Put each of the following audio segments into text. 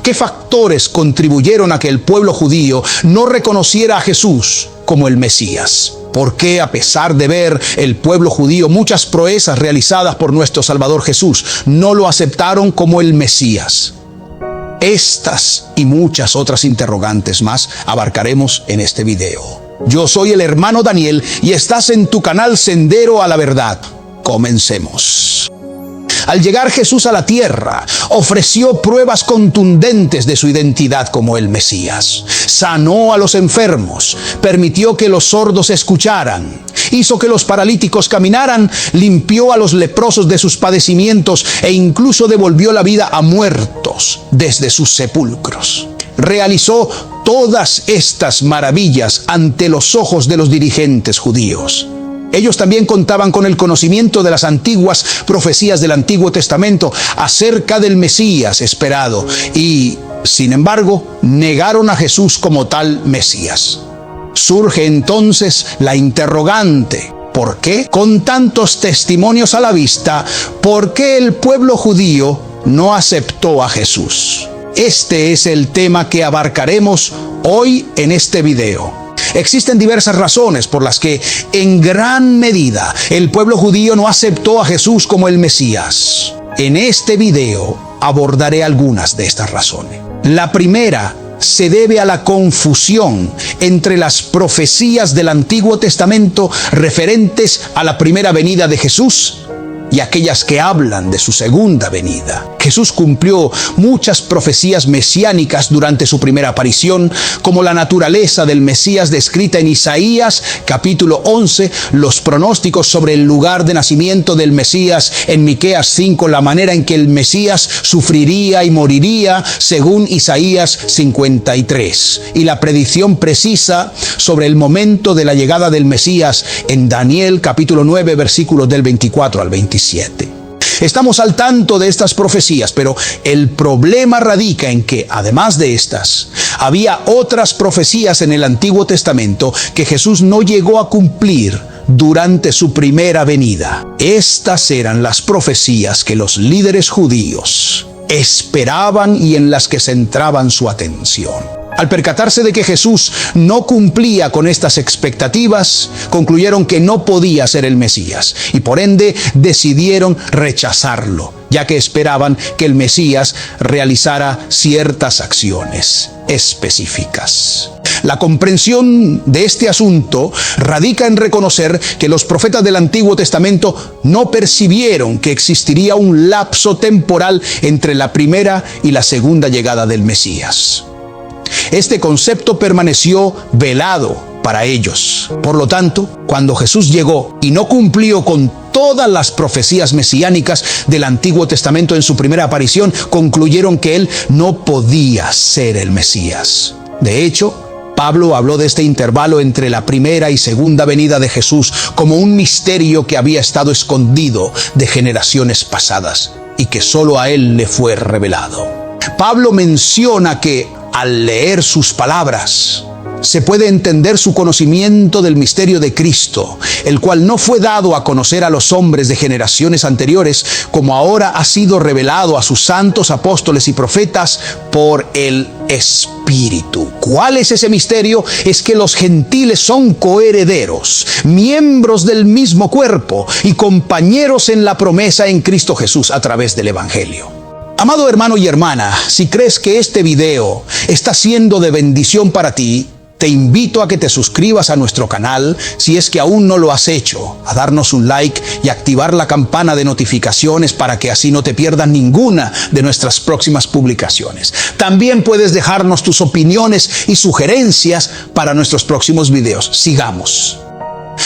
¿Qué factores contribuyeron a que el pueblo judío no reconociera a Jesús como el Mesías? ¿Por qué, a pesar de ver el pueblo judío muchas proezas realizadas por nuestro Salvador Jesús, no lo aceptaron como el Mesías? Estas y muchas otras interrogantes más abarcaremos en este video. Yo soy el hermano Daniel y estás en tu canal Sendero a la Verdad. Comencemos. Al llegar Jesús a la tierra, ofreció pruebas contundentes de su identidad como el Mesías. Sanó a los enfermos, permitió que los sordos escucharan, hizo que los paralíticos caminaran, limpió a los leprosos de sus padecimientos e incluso devolvió la vida a muertos desde sus sepulcros. Realizó todas estas maravillas ante los ojos de los dirigentes judíos. Ellos también contaban con el conocimiento de las antiguas profecías del Antiguo Testamento acerca del Mesías esperado y, sin embargo, negaron a Jesús como tal Mesías. Surge entonces la interrogante: ¿por qué, con tantos testimonios a la vista, por qué el pueblo judío no aceptó a Jesús? Este es el tema que abarcaremos hoy en este video. Existen diversas razones por las que, en gran medida, el pueblo judío no aceptó a Jesús como el Mesías. En este video abordaré algunas de estas razones. La primera se debe a la confusión entre las profecías del Antiguo Testamento referentes a la primera venida de Jesús y aquellas que hablan de su segunda venida. Jesús cumplió muchas profecías mesiánicas durante su primera aparición, como la naturaleza del Mesías descrita en Isaías capítulo 11, los pronósticos sobre el lugar de nacimiento del Mesías en Miqueas 5, la manera en que el Mesías sufriría y moriría según Isaías 53, y la predicción precisa sobre el momento de la llegada del Mesías en Daniel capítulo 9, versículos del 24 al 27. Estamos al tanto de estas profecías, pero el problema radica en que, además de estas, había otras profecías en el Antiguo Testamento que Jesús no llegó a cumplir durante su primera venida. Estas eran las profecías que los líderes judíos esperaban y en las que centraban su atención. Al percatarse de que Jesús no cumplía con estas expectativas, concluyeron que no podía ser el Mesías y por ende decidieron rechazarlo, ya que esperaban que el Mesías realizara ciertas acciones específicas. La comprensión de este asunto radica en reconocer que los profetas del Antiguo Testamento no percibieron que existiría un lapso temporal entre la primera y la segunda llegada del Mesías. Este concepto permaneció velado para ellos. Por lo tanto, cuando Jesús llegó y no cumplió con todas las profecías mesiánicas del Antiguo Testamento en su primera aparición, concluyeron que él no podía ser el Mesías. De hecho, Pablo habló de este intervalo entre la primera y segunda venida de Jesús como un misterio que había estado escondido de generaciones pasadas y que solo a él le fue revelado. Pablo menciona que al leer sus palabras, se puede entender su conocimiento del misterio de Cristo, el cual no fue dado a conocer a los hombres de generaciones anteriores, como ahora ha sido revelado a sus santos apóstoles y profetas por el Espíritu. ¿Cuál es ese misterio? Es que los gentiles son coherederos, miembros del mismo cuerpo y compañeros en la promesa en Cristo Jesús a través del Evangelio. Amado hermano y hermana, si crees que este video está siendo de bendición para ti, te invito a que te suscribas a nuestro canal si es que aún no lo has hecho, a darnos un like y activar la campana de notificaciones para que así no te pierdas ninguna de nuestras próximas publicaciones. También puedes dejarnos tus opiniones y sugerencias para nuestros próximos videos. Sigamos.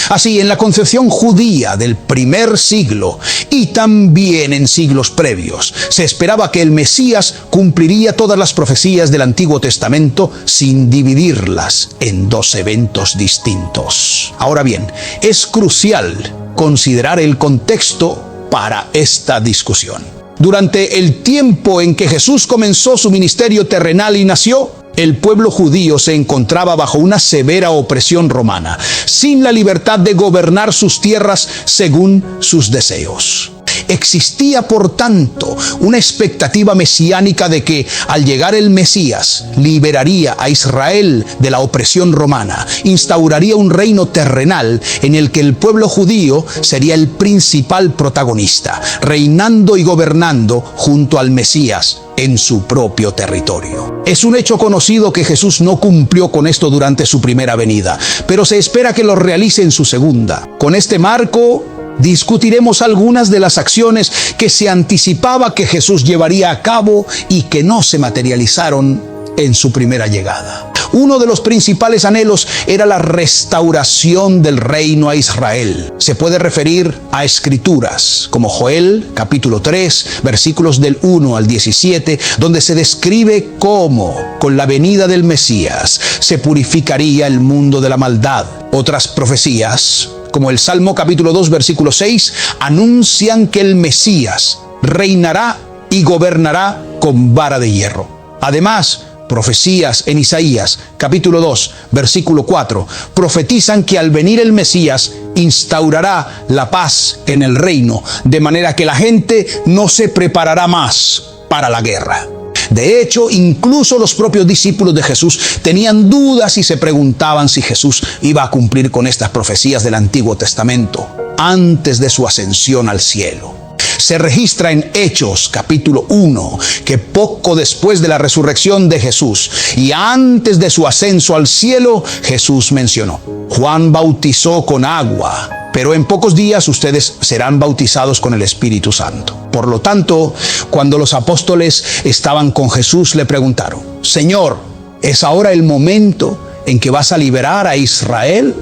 Así, en la concepción judía del primer siglo y también en siglos previos, se esperaba que el Mesías cumpliría todas las profecías del Antiguo Testamento sin dividirlas en dos eventos distintos. Ahora bien, es crucial considerar el contexto para esta discusión. Durante el tiempo en que Jesús comenzó su ministerio terrenal y nació, el pueblo judío se encontraba bajo una severa opresión romana, sin la libertad de gobernar sus tierras según sus deseos. Existía, por tanto, una expectativa mesiánica de que, al llegar el Mesías, liberaría a Israel de la opresión romana, instauraría un reino terrenal en el que el pueblo judío sería el principal protagonista, reinando y gobernando junto al Mesías en su propio territorio. Es un hecho conocido que Jesús no cumplió con esto durante su primera venida, pero se espera que lo realice en su segunda. Con este marco, discutiremos algunas de las acciones que se anticipaba que Jesús llevaría a cabo y que no se materializaron en su primera llegada. Uno de los principales anhelos era la restauración del reino a Israel. Se puede referir a escrituras como Joel, capítulo 3, versículos del 1 al 17, donde se describe cómo, con la venida del Mesías, se purificaría el mundo de la maldad. Otras profecías, como el Salmo capítulo 2, versículo 6, anuncian que el Mesías reinará y gobernará con vara de hierro. Además, profecías en Isaías, capítulo 2, versículo 4, profetizan que al venir el Mesías instaurará la paz en el reino, de manera que la gente no se preparará más para la guerra. De hecho, incluso los propios discípulos de Jesús tenían dudas y se preguntaban si Jesús iba a cumplir con estas profecías del Antiguo Testamento antes de su ascensión al cielo. Se registra en Hechos capítulo 1 que poco después de la resurrección de Jesús y antes de su ascenso al cielo, Jesús mencionó: Juan bautizó con agua, pero en pocos días ustedes serán bautizados con el Espíritu Santo. Por lo tanto, cuando los apóstoles estaban con Jesús, le preguntaron: Señor, ¿es ahora el momento en que vas a liberar a Israel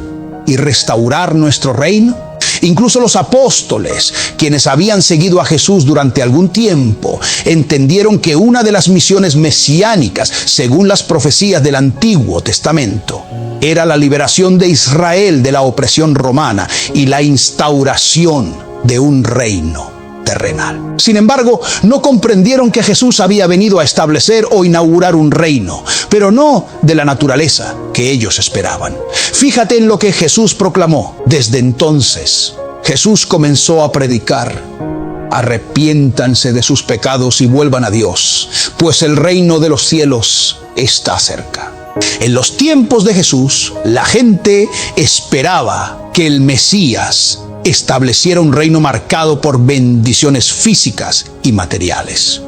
y restaurar nuestro reino? Incluso los apóstoles, quienes habían seguido a Jesús durante algún tiempo, entendieron que una de las misiones mesiánicas, según las profecías del Antiguo Testamento, era la liberación de Israel de la opresión romana y la instauración de un reino terrenal. Sin embargo, no comprendieron que Jesús había venido a establecer o inaugurar un reino, pero no de la naturaleza que ellos esperaban. Fíjate en lo que Jesús proclamó. Desde entonces, Jesús comenzó a predicar: arrepiéntanse de sus pecados y vuelvan a Dios, pues el reino de los cielos está cerca. En los tiempos de Jesús, la gente esperaba que el Mesías estableciera un reino marcado por bendiciones físicas y materiales.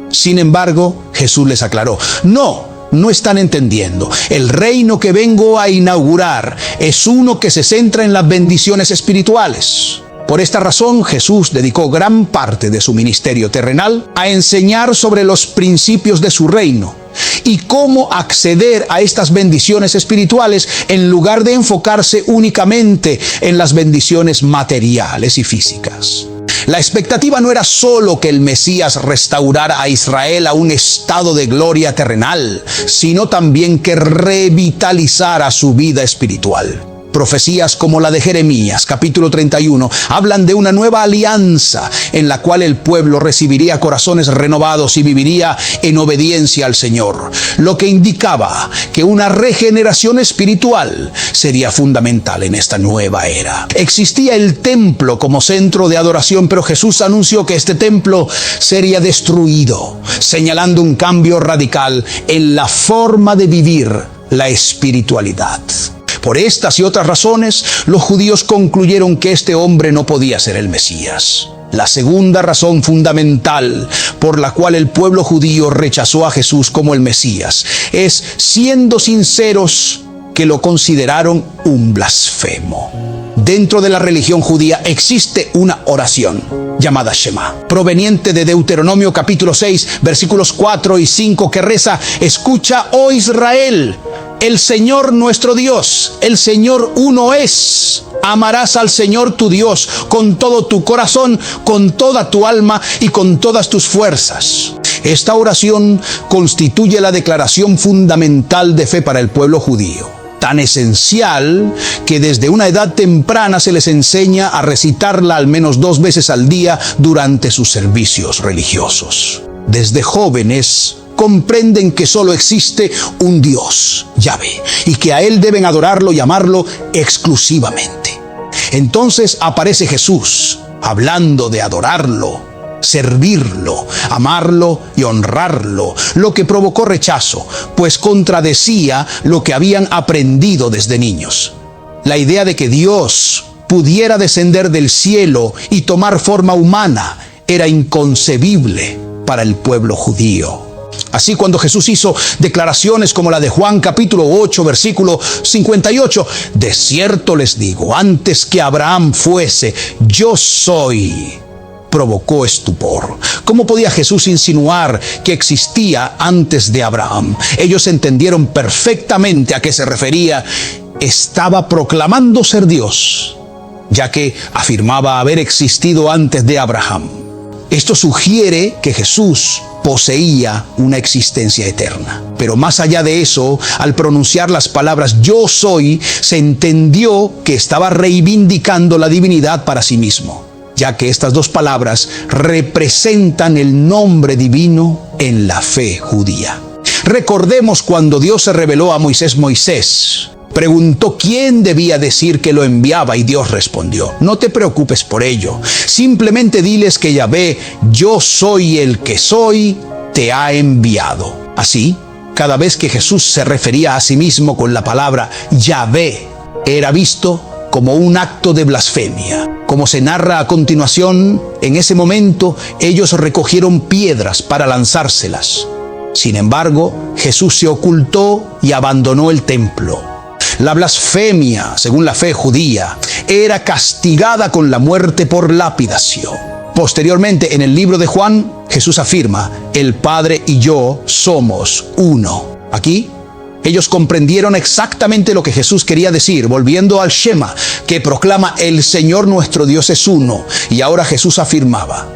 Sin embargo, Jesús les aclaró: no están entendiendo. El reino que vengo a inaugurar es uno que se centra en las bendiciones espirituales. Por esta razón, Jesús dedicó gran parte de su ministerio terrenal a enseñar sobre los principios de su reino y cómo acceder a estas bendiciones espirituales en lugar de enfocarse únicamente en las bendiciones materiales y físicas. La expectativa no era solo que el Mesías restaurara a Israel a un estado de gloria terrenal, sino también que revitalizara su vida espiritual. Profecías como la de Jeremías, capítulo 31, hablan de una nueva alianza en la cual el pueblo recibiría corazones renovados y viviría en obediencia al Señor, lo que indicaba que una regeneración espiritual sería fundamental en esta nueva era. Existía el templo como centro de adoración, pero Jesús anunció que este templo sería destruido, señalando un cambio radical en la forma de vivir la espiritualidad. Por estas y otras razones, los judíos concluyeron que este hombre no podía ser el Mesías. La segunda razón fundamental por la cual el pueblo judío rechazó a Jesús como el Mesías es, siendo sinceros, que lo consideraron un blasfemo. Dentro de la religión judía existe una oración llamada Shema, proveniente de Deuteronomio capítulo 6, versículos 4 y 5, que reza: escucha, oh Israel, el Señor nuestro Dios, el Señor uno es. Amarás al Señor tu Dios con todo tu corazón, con toda tu alma y con todas tus fuerzas. Esta oración constituye la declaración fundamental de fe para el pueblo judío, tan esencial que desde una edad temprana se les enseña a recitarla al menos 2 veces al día durante sus servicios religiosos. Desde jóvenes comprenden que solo existe un Dios, Yahvé, y que a Él deben adorarlo y amarlo exclusivamente. Entonces aparece Jesús hablando de adorarlo, servirlo, amarlo y honrarlo, lo que provocó rechazo, pues contradecía lo que habían aprendido desde niños. La idea de que Dios pudiera descender del cielo y tomar forma humana era inconcebible para el pueblo judío. Así, cuando Jesús hizo declaraciones como la de Juan capítulo 8, versículo 58, de cierto les digo, antes que Abraham fuese, yo soy, provocó estupor. ¿Cómo podía Jesús insinuar que existía antes de Abraham? Ellos entendieron perfectamente a qué se refería. Estaba proclamando ser Dios, ya que afirmaba haber existido antes de Abraham. Esto sugiere que Jesús poseía una existencia eterna. Pero más allá de eso, al pronunciar las palabras yo soy, se entendió que estaba reivindicando la divinidad para sí mismo, ya que estas dos palabras representan el nombre divino en la fe judía. Recordemos cuando Dios se reveló a Moisés preguntó quién debía decir que lo enviaba y Dios respondió, no te preocupes por ello, simplemente diles que Yahvé, yo soy el que soy, te ha enviado. Así, cada vez que Jesús se refería a sí mismo con la palabra Yahvé, era visto como un acto de blasfemia. Como se narra a continuación, en ese momento ellos recogieron piedras para lanzárselas. Sin embargo, Jesús se ocultó y abandonó el templo. La blasfemia, según la fe judía, era castigada con la muerte por lapidación. Posteriormente, en el libro de Juan, Jesús afirma, el Padre y yo somos uno. Aquí, ellos comprendieron exactamente lo que Jesús quería decir, volviendo al Shema, que proclama el Señor nuestro Dios es uno. Y ahora Jesús afirmaba,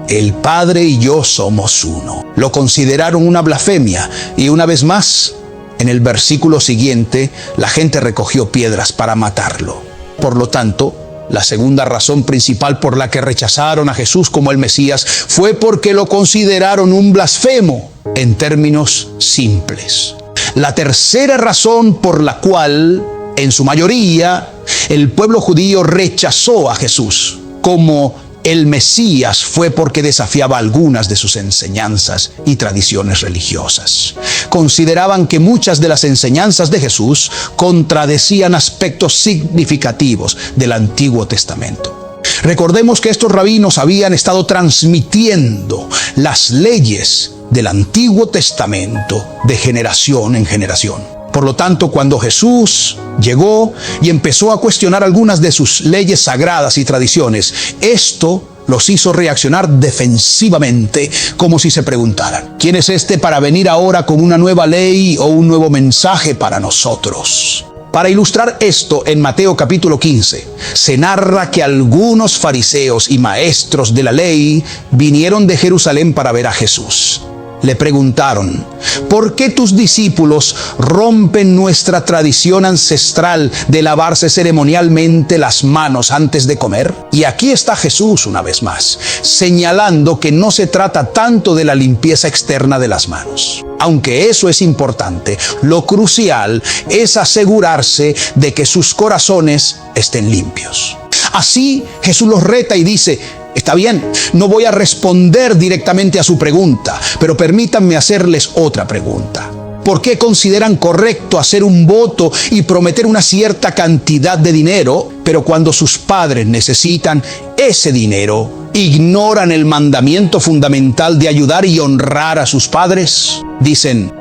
el Padre y yo somos uno. Lo consideraron una blasfemia y una vez más, en el versículo siguiente, la gente recogió piedras para matarlo. Por lo tanto, la segunda razón principal por la que rechazaron a Jesús como el Mesías fue porque lo consideraron un blasfemo, en términos simples. La tercera razón por la cual, en su mayoría, el pueblo judío rechazó a Jesús como el Mesías fue porque desafiaba algunas de sus enseñanzas y tradiciones religiosas. Consideraban que muchas de las enseñanzas de Jesús contradecían aspectos significativos del Antiguo Testamento. Recordemos que estos rabinos habían estado transmitiendo las leyes del Antiguo Testamento de generación en generación. Por lo tanto, cuando Jesús llegó y empezó a cuestionar algunas de sus leyes sagradas y tradiciones, esto los hizo reaccionar defensivamente, como si se preguntaran, ¿quién es este para venir ahora con una nueva ley o un nuevo mensaje para nosotros? Para ilustrar esto, en Mateo capítulo 15, se narra que algunos fariseos y maestros de la ley vinieron de Jerusalén para ver a Jesús. Le preguntaron, ¿por qué tus discípulos rompen nuestra tradición ancestral de lavarse ceremonialmente las manos antes de comer? Y aquí está Jesús una vez más, señalando que no se trata tanto de la limpieza externa de las manos. Aunque eso es importante, lo crucial es asegurarse de que sus corazones estén limpios. Así Jesús los reta y dice, está bien, no voy a responder directamente a su pregunta, pero permítanme hacerles otra pregunta. ¿Por qué consideran correcto hacer un voto y prometer una cierta cantidad de dinero, pero cuando sus padres necesitan ese dinero, ignoran el mandamiento fundamental de ayudar y honrar a sus padres? Dicen,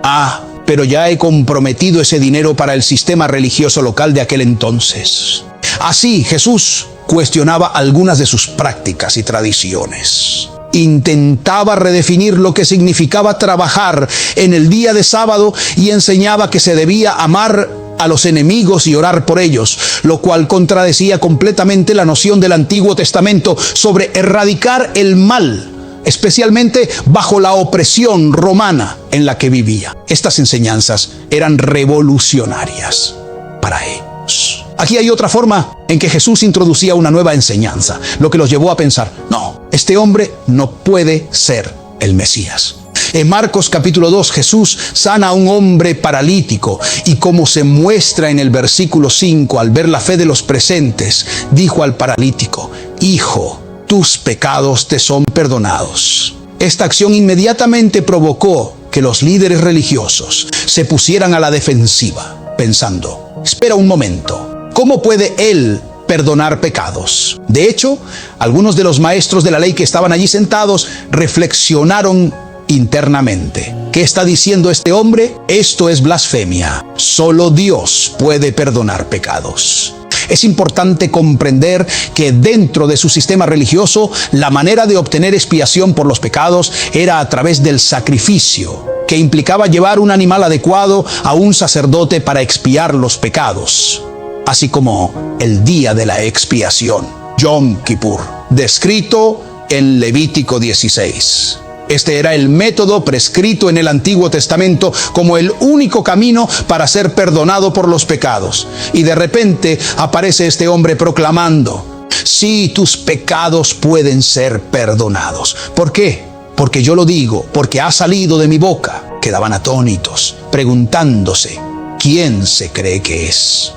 pero ya he comprometido ese dinero para el sistema religioso local de aquel entonces. Así, Jesús cuestionaba algunas de sus prácticas y tradiciones. Intentaba redefinir lo que significaba trabajar en el día de sábado y enseñaba que se debía amar a los enemigos y orar por ellos, lo cual contradecía completamente la noción del Antiguo Testamento sobre erradicar el mal, especialmente bajo la opresión romana en la que vivía. Estas enseñanzas eran revolucionarias para ellos. Aquí hay otra forma en que Jesús introducía una nueva enseñanza, lo que los llevó a pensar, no, este hombre no puede ser el Mesías. En Marcos capítulo 2, Jesús sana a un hombre paralítico y como se muestra en el versículo 5, al ver la fe de los presentes, dijo al paralítico, hijo, tus pecados te son perdonados. Esta acción inmediatamente provocó que los líderes religiosos se pusieran a la defensiva, pensando, espera un momento, ¿cómo puede él perdonar pecados? De hecho, algunos de los maestros de la ley que estaban allí sentados reflexionaron internamente. ¿Qué está diciendo este hombre? Esto es blasfemia. Solo Dios puede perdonar pecados. Es importante comprender que dentro de su sistema religioso, la manera de obtener expiación por los pecados era a través del sacrificio, que implicaba llevar un animal adecuado a un sacerdote para expiar los pecados, así como el día de la expiación, Yom Kippur, descrito en Levítico 16. Este era el método prescrito en el Antiguo Testamento como el único camino para ser perdonado por los pecados. Y de repente aparece este hombre proclamando, sí, tus pecados pueden ser perdonados. ¿Por qué? Porque yo lo digo, porque ha salido de mi boca. Quedaban atónitos, preguntándose, ¿quién se cree que es?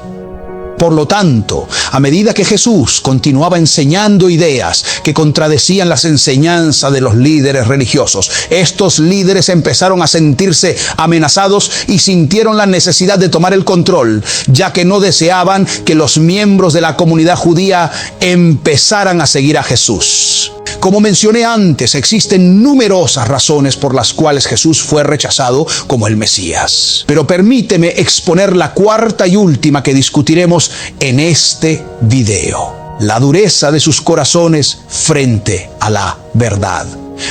Por lo tanto, a medida que Jesús continuaba enseñando ideas que contradecían las enseñanzas de los líderes religiosos, estos líderes empezaron a sentirse amenazados y sintieron la necesidad de tomar el control, ya que no deseaban que los miembros de la comunidad judía empezaran a seguir a Jesús. Como mencioné antes, existen numerosas razones por las cuales Jesús fue rechazado como el Mesías. Pero permíteme exponer la cuarta y última que discutiremos en este video: la dureza de sus corazones frente a la verdad.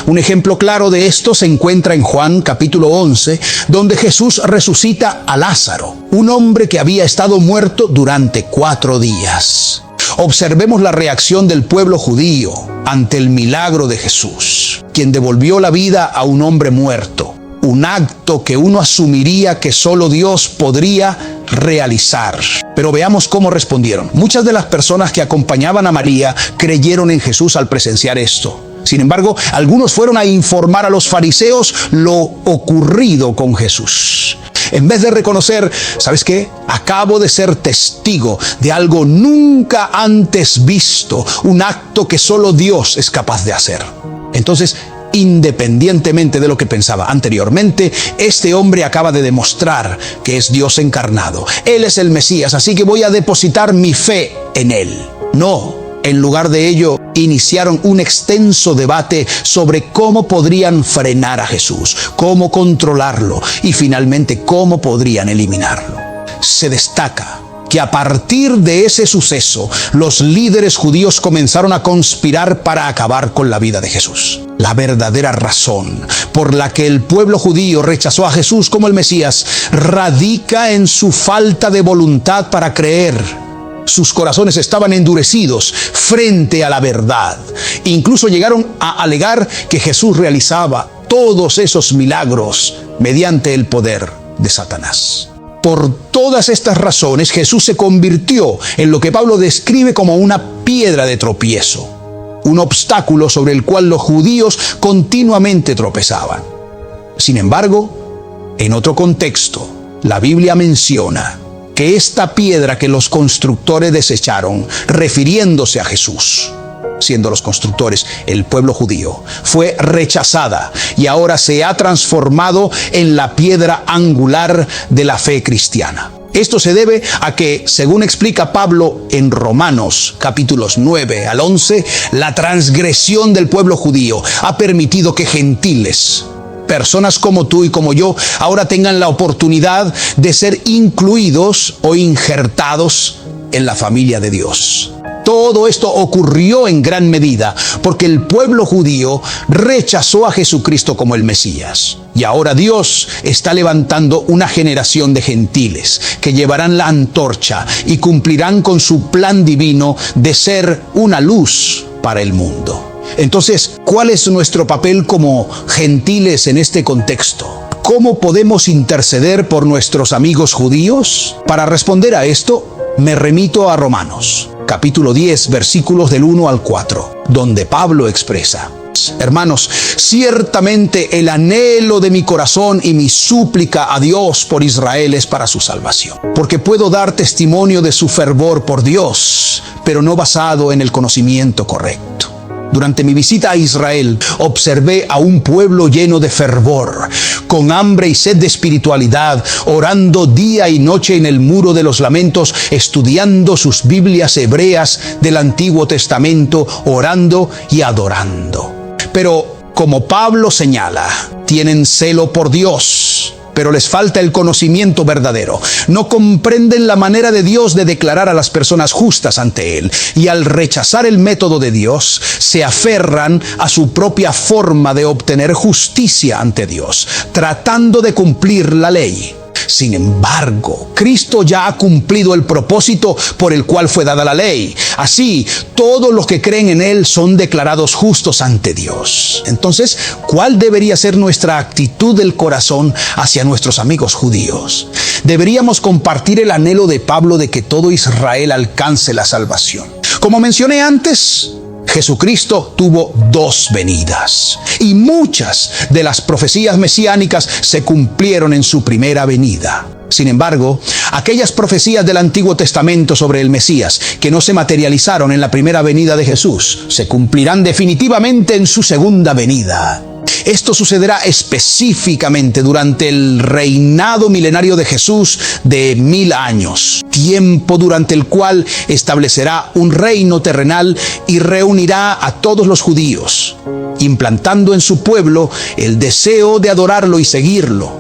Un ejemplo claro de esto se encuentra en Juan capítulo 11, donde Jesús resucita a Lázaro, un hombre que había estado muerto durante 4 días. Observemos la reacción del pueblo judío ante el milagro de Jesús, quien devolvió la vida a un hombre muerto, un acto que uno asumiría que solo Dios podría realizar. Pero veamos cómo respondieron. Muchas de las personas que acompañaban a María creyeron en Jesús al presenciar esto. Sin embargo, algunos fueron a informar a los fariseos lo ocurrido con Jesús. En vez de reconocer, ¿sabes qué? Acabo de ser testigo de algo nunca antes visto, un acto que solo Dios es capaz de hacer. Entonces, independientemente de lo que pensaba anteriormente, este hombre acaba de demostrar que es Dios encarnado. Él es el Mesías, así que voy a depositar mi fe en él. No. En lugar de ello, iniciaron un extenso debate sobre cómo podrían frenar a Jesús, cómo controlarlo y finalmente cómo podrían eliminarlo. Se destaca que a partir de ese suceso, los líderes judíos comenzaron a conspirar para acabar con la vida de Jesús. La verdadera razón por la que el pueblo judío rechazó a Jesús como el Mesías radica en su falta de voluntad para creer. Sus corazones estaban endurecidos frente a la verdad. Incluso llegaron a alegar que Jesús realizaba todos esos milagros mediante el poder de Satanás. Por todas estas razones, Jesús se convirtió en lo que Pablo describe como una piedra de tropiezo, un obstáculo sobre el cual los judíos continuamente tropezaban. Sin embargo, en otro contexto, la Biblia menciona que esta piedra que los constructores desecharon, refiriéndose a Jesús, siendo los constructores el pueblo judío, fue rechazada y ahora se ha transformado en la piedra angular de la fe cristiana. Esto se debe a que, según explica Pablo en Romanos capítulos 9 al 11, la transgresión del pueblo judío ha permitido que gentiles, personas como tú y como yo, ahora tengan la oportunidad de ser incluidos o injertados en la familia de Dios. Todo esto ocurrió en gran medida porque el pueblo judío rechazó a Jesucristo como el Mesías. Y ahora Dios está levantando una generación de gentiles que llevarán la antorcha y cumplirán con su plan divino de ser una luz para el mundo. Entonces, ¿cuál es nuestro papel como gentiles en este contexto? ¿Cómo podemos interceder por nuestros amigos judíos? Para responder a esto, me remito a Romanos, capítulo 10, versículos del 1 al 4, donde Pablo expresa: hermanos, ciertamente el anhelo de mi corazón y mi súplica a Dios por Israel es para su salvación, porque puedo dar testimonio de su fervor por Dios, pero no basado en el conocimiento correcto. Durante mi visita a Israel, observé a un pueblo lleno de fervor, con hambre y sed de espiritualidad, orando día y noche en el Muro de los Lamentos, estudiando sus Biblias hebreas del Antiguo Testamento, orando y adorando. Pero, como Pablo señala, tienen celo por Dios, pero les falta el conocimiento verdadero. No comprenden la manera de Dios de declarar a las personas justas ante Él. Y al rechazar el método de Dios, se aferran a su propia forma de obtener justicia ante Dios, tratando de cumplir la ley. Sin embargo, Cristo ya ha cumplido el propósito por el cual fue dada la ley. Así, todos los que creen en Él son declarados justos ante Dios. Entonces, ¿cuál debería ser nuestra actitud del corazón hacia nuestros amigos judíos? Deberíamos compartir el anhelo de Pablo de que todo Israel alcance la salvación. Como mencioné antes, Jesucristo tuvo 2 venidas, y muchas de las profecías mesiánicas se cumplieron en su primera venida. Sin embargo, aquellas profecías del Antiguo Testamento sobre el Mesías que no se materializaron en la primera venida de Jesús, se cumplirán definitivamente en su segunda venida. Esto sucederá específicamente durante el reinado milenario de Jesús de 1000 años, tiempo durante el cual establecerá un reino terrenal y reunirá a todos los judíos, implantando en su pueblo el deseo de adorarlo y seguirlo.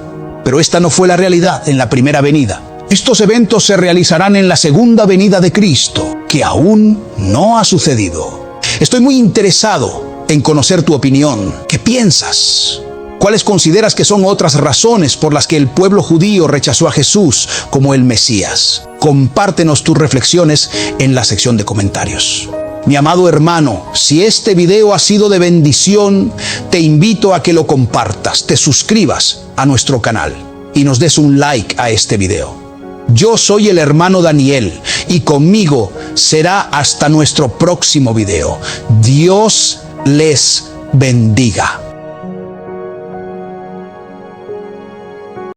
Pero esta no fue la realidad en la primera venida. Estos eventos se realizarán en la segunda venida de Cristo, que aún no ha sucedido. Estoy muy interesado en conocer tu opinión. ¿Qué piensas? ¿Cuáles consideras que son otras razones por las que el pueblo judío rechazó a Jesús como el Mesías? Compártenos tus reflexiones en la sección de comentarios. Mi amado hermano, si este video ha sido de bendición, te invito a que lo compartas, te suscribas a nuestro canal y nos des un like a este video. Yo soy el hermano Daniel y conmigo será hasta nuestro próximo video. Dios les bendiga.